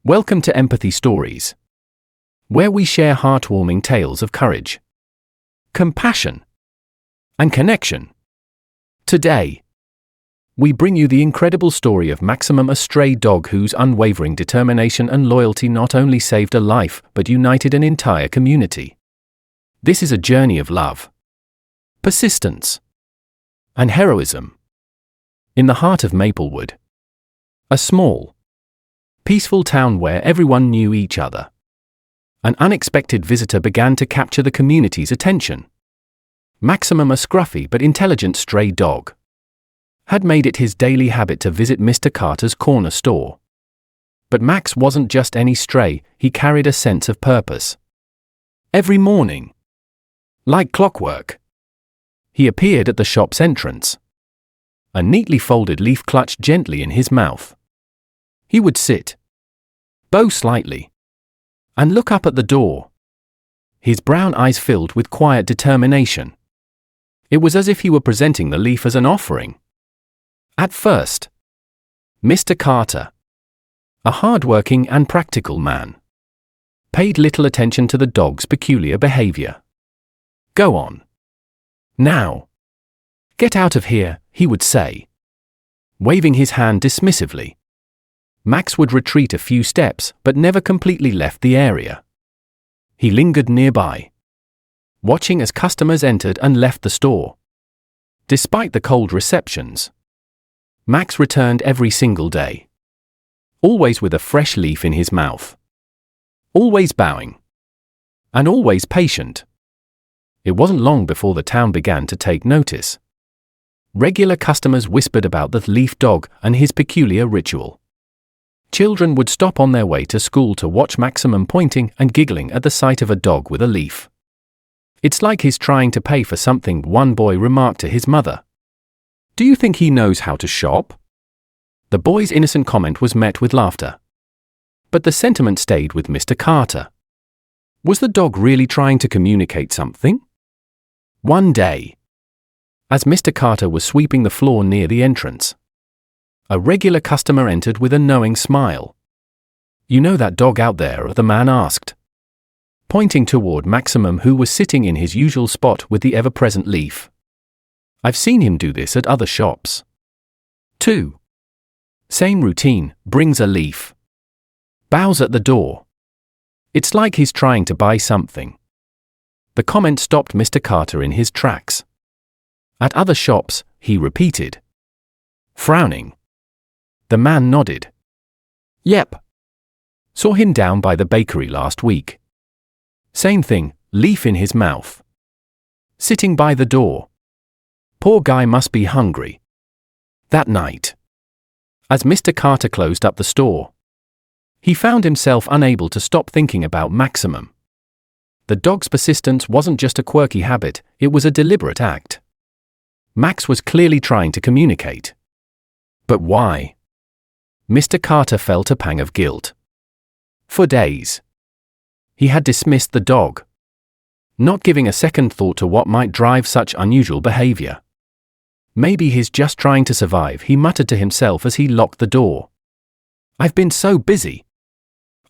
Welcome to Empathy Stories, where we share heartwarming tales of courage, compassion, and connection. Today, we bring you the incredible story of Maximum, a stray dog whose unwavering determination and loyalty not only saved a life but united an entire community. This is a journey of love, persistence, and heroism. In the heart of Maplewood, a small, peaceful town where everyone knew each other, an unexpected visitor began to capture the community's attention. Maximum, a scruffy but intelligent stray dog, had made it his daily habit to visit Mr. Carter's corner store. But Max wasn't just any stray, he carried a sense of purpose. Every morning, like clockwork, he appeared at the shop's entrance, a neatly folded leaf clutched gently in his mouth. He would sit, bow slightly, and look up at the door, his brown eyes filled with quiet determination. It was as if he were presenting the leaf as an offering. At first, Mr. Carter, a hard-working and practical man, paid little attention to the dog's peculiar behavior. "Go on. Now. Get out of here," he would say, waving his hand dismissively. Max would retreat a few steps but never completely left the area. He lingered nearby, watching as customers entered and left the store. Despite the cold receptions, Max returned every single day, always with a fresh leaf in his mouth, always bowing, and always patient. It wasn't long before the town began to take notice. Regular customers whispered about the leaf dog and his peculiar ritual. Children would stop on their way to school to watch Maximum pointing and giggling at the sight of a dog with a leaf. "It's like he's trying to pay for something," one boy remarked to his mother. "Do you think he knows how to shop?" The boy's innocent comment was met with laughter. But the sentiment stayed with Mr. Carter. Was the dog really trying to communicate something? One day, as Mr. Carter was sweeping the floor near the entrance, a regular customer entered with a knowing smile. "You know that dog out there?" the man asked, pointing toward Maximum, who was sitting in his usual spot with the ever-present leaf. "I've seen him do this at other shops, too. Same routine, brings a leaf, bows at the door. It's like he's trying to buy something." The comment stopped Mr. Carter in his tracks. "At other shops," he repeated, frowning. The man nodded. "Yep. Saw him down by the bakery last week. Same thing, leaf in his mouth. Sitting by the door. Poor guy must be hungry." That night, as Mr. Carter closed up the store, he found himself unable to stop thinking about Maximum. The dog's persistence wasn't just a quirky habit, it was a deliberate act. Max was clearly trying to communicate. But why? Mr. Carter felt a pang of guilt. For days, he had dismissed the dog, not giving a second thought to what might drive such unusual behavior. "Maybe he's just trying to survive," he muttered to himself as he locked the door. "I've been so busy,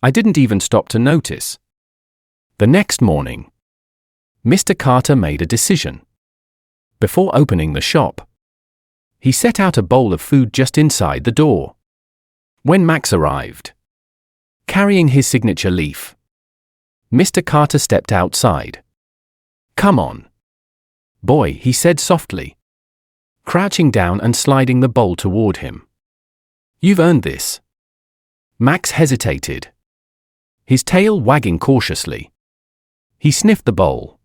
I didn't even stop to notice." The next morning, Mr. Carter made a decision. Before opening the shop, he set out a bowl of food just inside the door. When Max arrived, carrying his signature leaf, Mr. Carter stepped outside. "Come on, boy," he said softly, crouching down and sliding the bowl toward him. "You've earned this." Max hesitated, his tail wagging cautiously. He sniffed the bowl,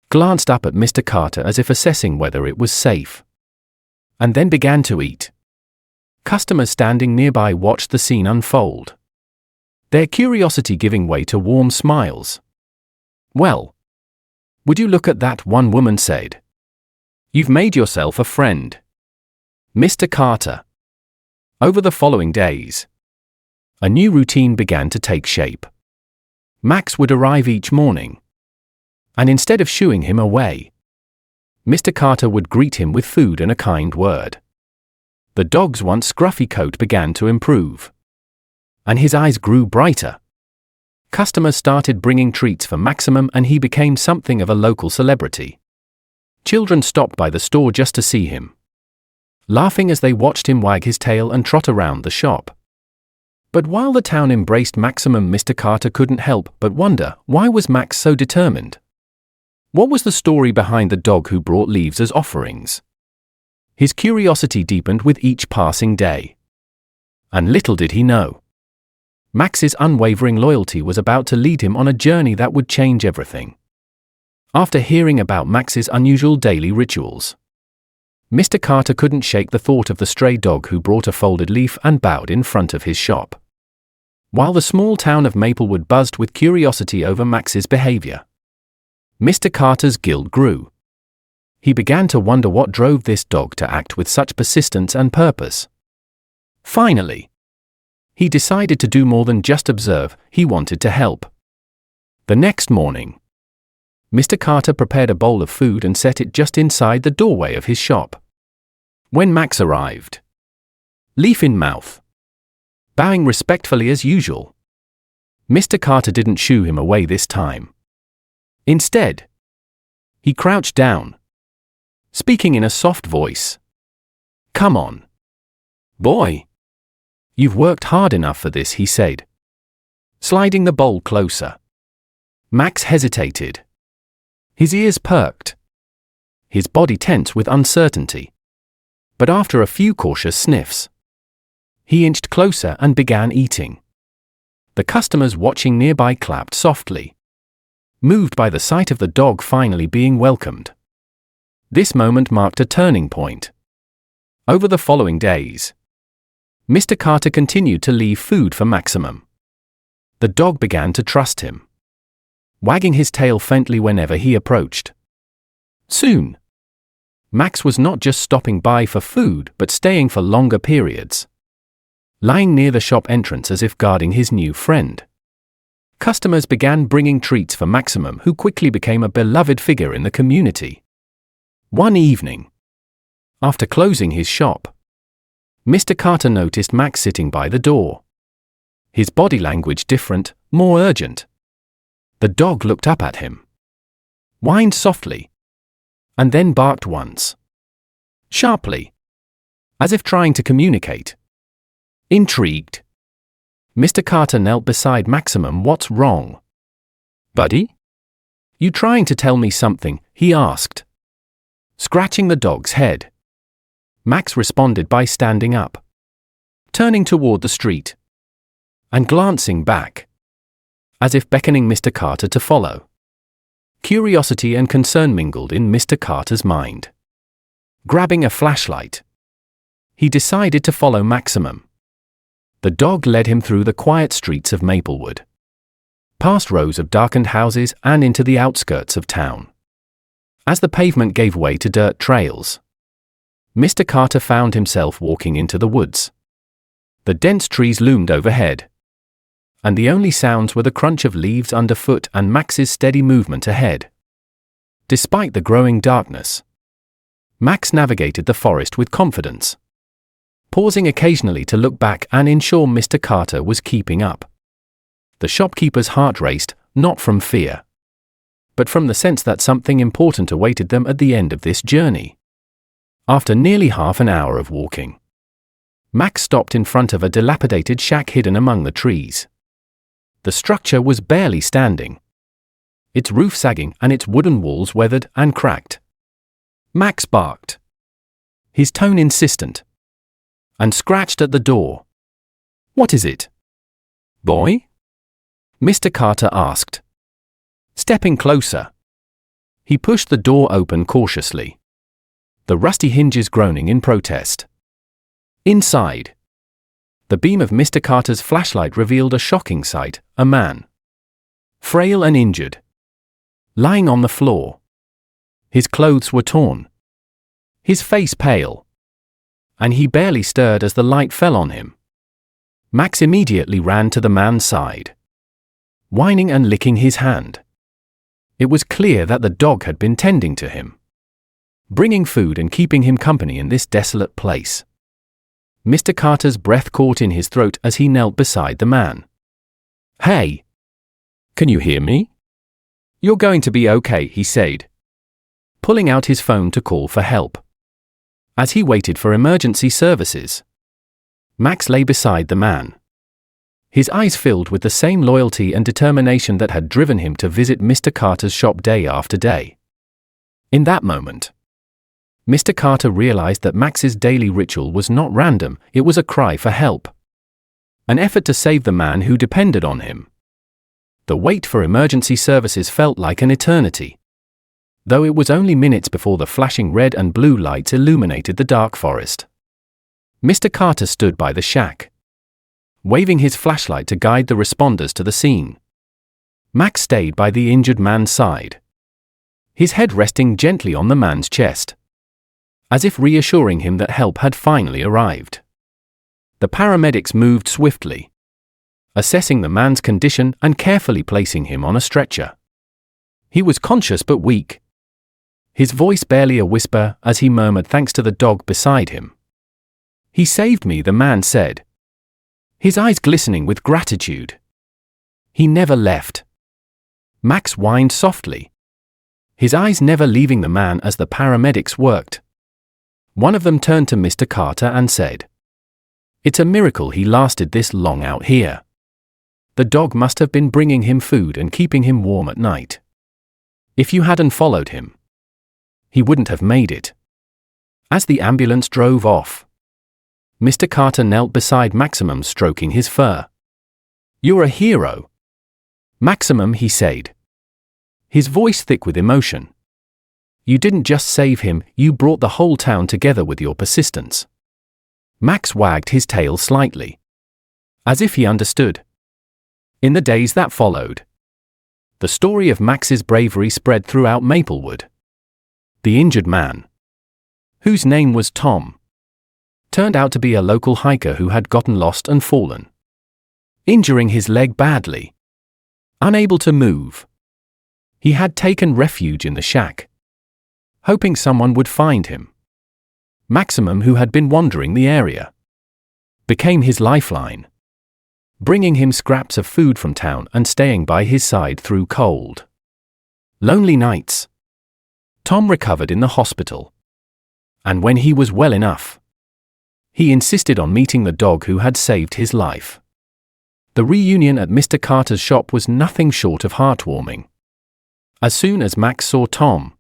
glanced up at Mr. Carter as if assessing whether it was safe, and then began to eat. Customers standing nearby watched the scene unfold, their curiosity giving way to warm smiles. "Well, would you look at that?" one woman said. "You've made yourself a friend, Mr. Carter." Over the following days, a new routine began to take shape. Max would arrive each morning, and instead of shooing him away, Mr. Carter would greet him with food and a kind word. The dog's once scruffy coat began to improve. and his eyes grew brighter. Customers started bringing treats for Maximum, and he became something of a local celebrity. Children stopped by the store just to see him, laughing as they watched him wag his tail and trot around the shop. But while the town embraced Maximum, Mr. Carter couldn't help but wonder, why was Max so determined? What was the story behind the dog who brought leaves as offerings? His curiosity deepened with each passing day. And little did he know, Max's unwavering loyalty was about to lead him on a journey that would change everything. After hearing about Max's unusual daily rituals, Mr. Carter couldn't shake the thought of the stray dog who brought a folded leaf and bowed in front of his shop. While the small town of Maplewood buzzed with curiosity over Max's behavior, Mr. Carter's guilt grew. He began to wonder what drove this dog to act with such persistence and purpose. Finally, he decided to do more than just observe. He wanted to help. The next morning, Mr. Carter prepared a bowl of food and set it just inside the doorway of his shop. When Max arrived, leaf in mouth, bowing respectfully as usual, Mr. Carter didn't shoo him away this time. Instead, he crouched down, speaking in a soft voice. "Come on, boy. You've worked hard enough for this," he said, sliding the bowl closer. Max hesitated. His ears perked, his body tense with uncertainty. But after a few cautious sniffs, he inched closer and began eating. The customers watching nearby clapped softly, moved by the sight of the dog finally being welcomed. This moment marked a turning point. Over the following days, Mr. Carter continued to leave food for Maximum. The dog began to trust him, wagging his tail faintly whenever he approached. Soon, Max was not just stopping by for food but staying for longer periods, lying near the shop entrance as if guarding his new friend. Customers began bringing treats for Maximum, who quickly became a beloved figure in the community. One evening, after closing his shop, Mr. Carter noticed Max sitting by the door. His body language different, more urgent. The dog looked up at him, whined softly, and then barked once, sharply, as if trying to communicate. Intrigued, Mr. Carter knelt beside Maximum. "What's wrong, buddy? You trying to tell me something?" he asked, scratching the dog's head. Max responded by standing up, turning toward the street, and glancing back, as if beckoning Mr. Carter to follow. Curiosity and concern mingled in Mr. Carter's mind. Grabbing a flashlight, he decided to follow Maximum. The dog led him through the quiet streets of Maplewood, past rows of darkened houses and into the outskirts of town. As the pavement gave way to dirt trails, Mr. Carter found himself walking into the woods. The dense trees loomed overhead, and the only sounds were the crunch of leaves underfoot and Max's steady movement ahead. Despite the growing darkness, Max navigated the forest with confidence, pausing occasionally to look back and ensure Mr. Carter was keeping up. The shopkeeper's heart raced, not from fear, but from the sense that something important awaited them at the end of this journey. After nearly half an hour of walking, Max stopped in front of a dilapidated shack hidden among the trees. The structure was barely standing, its roof sagging and its wooden walls weathered and cracked. Max barked, his tone insistent, and scratched at the door. "What is it, boy?" Mr. Carter asked, stepping closer. He pushed the door open cautiously, the rusty hinges groaning in protest. Inside, the beam of Mr. Carter's flashlight revealed a shocking sight: a man, frail and injured, lying on the floor. His clothes were torn, his face pale, and he barely stirred as the light fell on him. Max immediately ran to the man's side, whining and licking his hand. It was clear that the dog had been tending to him, bringing food and keeping him company in this desolate place. Mr. Carter's breath caught in his throat as he knelt beside the man. "Hey! Can you hear me? You're going to be okay," he said, pulling out his phone to call for help. As he waited for emergency services, Max lay beside the man. His eyes filled with the same loyalty and determination that had driven him to visit Mr. Carter's shop day after day. In that moment, Mr. Carter realized that Max's daily ritual was not random, it was a cry for help. An effort to save the man who depended on him. The wait for emergency services felt like an eternity, though it was only minutes before the flashing red and blue lights illuminated the dark forest. Mr. Carter stood by the shack, waving his flashlight to guide the responders to the scene. Max stayed by the injured man's side, his head resting gently on the man's chest, as if reassuring him that help had finally arrived. The paramedics moved swiftly, assessing the man's condition and carefully placing him on a stretcher. He was conscious but weak, his voice barely a whisper as he murmured thanks to the dog beside him. "He saved me," the man said, his eyes glistening with gratitude. "He never left." Max whined softly, his eyes never leaving the man as the paramedics worked. One of them turned to Mr. Carter and said, "It's a miracle he lasted this long out here. The dog must have been bringing him food and keeping him warm at night. If you hadn't followed him, he wouldn't have made it." As the ambulance drove off, Mr. Carter knelt beside Maximum, stroking his fur. "You're a hero, Maximum," he said, his voice thick with emotion. "You didn't just save him, you brought the whole town together with your persistence." Max wagged his tail slightly, as if he understood. In the days that followed, the story of Max's bravery spread throughout Maplewood. The injured man, whose name was Tom, turned out to be a local hiker who had gotten lost and fallen, injuring his leg badly. Unable to move, he had taken refuge in the shack, hoping someone would find him. Maximum, who had been wandering the area, became his lifeline, bringing him scraps of food from town and staying by his side through cold, lonely nights. Tom recovered in the hospital, and when he was well enough, he insisted on meeting the dog who had saved his life. The reunion at Mr. Carter's shop was nothing short of heartwarming. As soon as Max saw Tom,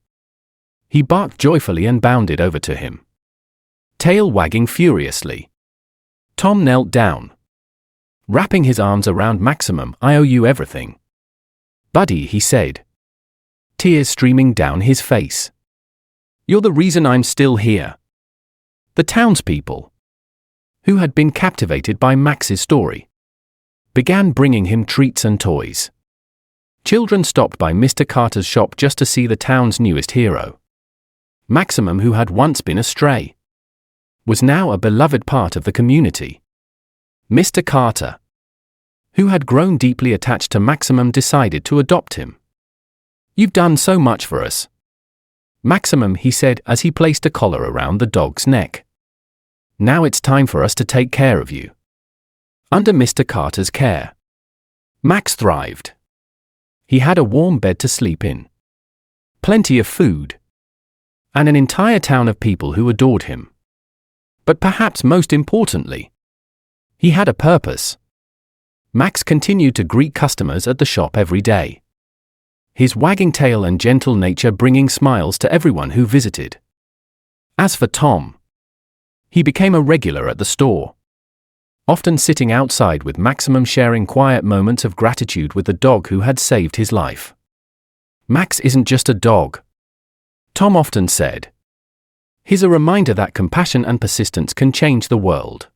he barked joyfully and bounded over to him, tail wagging furiously. Tom knelt down, wrapping his arms around Maximum. "I owe you everything, buddy," he said, tears streaming down his face. "You're the reason I'm still here." The townspeople, who had been captivated by Max's story, began bringing him treats and toys. Children stopped by Mr. Carter's shop just to see the town's newest hero. Maximum, who had once been a stray, was now a beloved part of the community. Mr. Carter, who had grown deeply attached to Maximum, decided to adopt him. "You've done so much for us, Maximum," he said as he placed a collar around the dog's neck. "Now it's time for us to take care of you." Under Mr. Carter's care, Max thrived. He had a warm bed to sleep in, plenty of food, and an entire town of people who adored him. But perhaps most importantly, he had a purpose. Max continued to greet customers at the shop every day, his wagging tail and gentle nature bringing smiles to everyone who visited. As for Tom, he became a regular at the store, often sitting outside with Maximum, sharing quiet moments of gratitude with the dog who had saved his life. "Max isn't just a dog," Tom often said. "He's a reminder that compassion and persistence can change the world."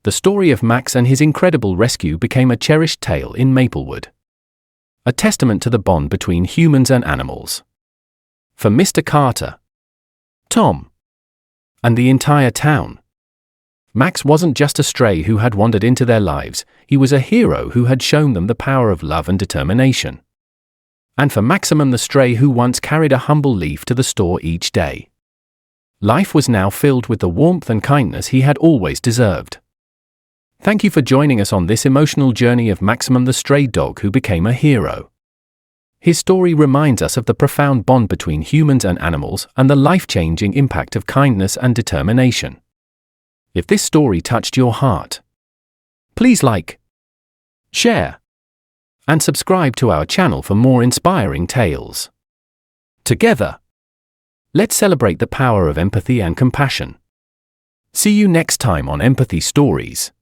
The story of Max and his incredible rescue became a cherished tale in Maplewood, a testament to the bond between humans and animals. For Mr. Carter, Tom, and the entire town, Max wasn't just a stray who had wandered into their lives, he was a hero who had shown them the power of love and determination. And for Maximum, the stray who once carried a humble leaf to the store each day, Life was now filled with the warmth and kindness he had always deserved. Thank you for joining us on this emotional journey of Maximum the stray dog who became a hero. His story reminds us of the profound bond between humans and animals and the life-changing impact of kindness and determination. If this story touched your heart, please like, share, and subscribe to our channel for more inspiring tales. Together, let's celebrate the power of empathy and compassion. See you next time on Empathy Stories.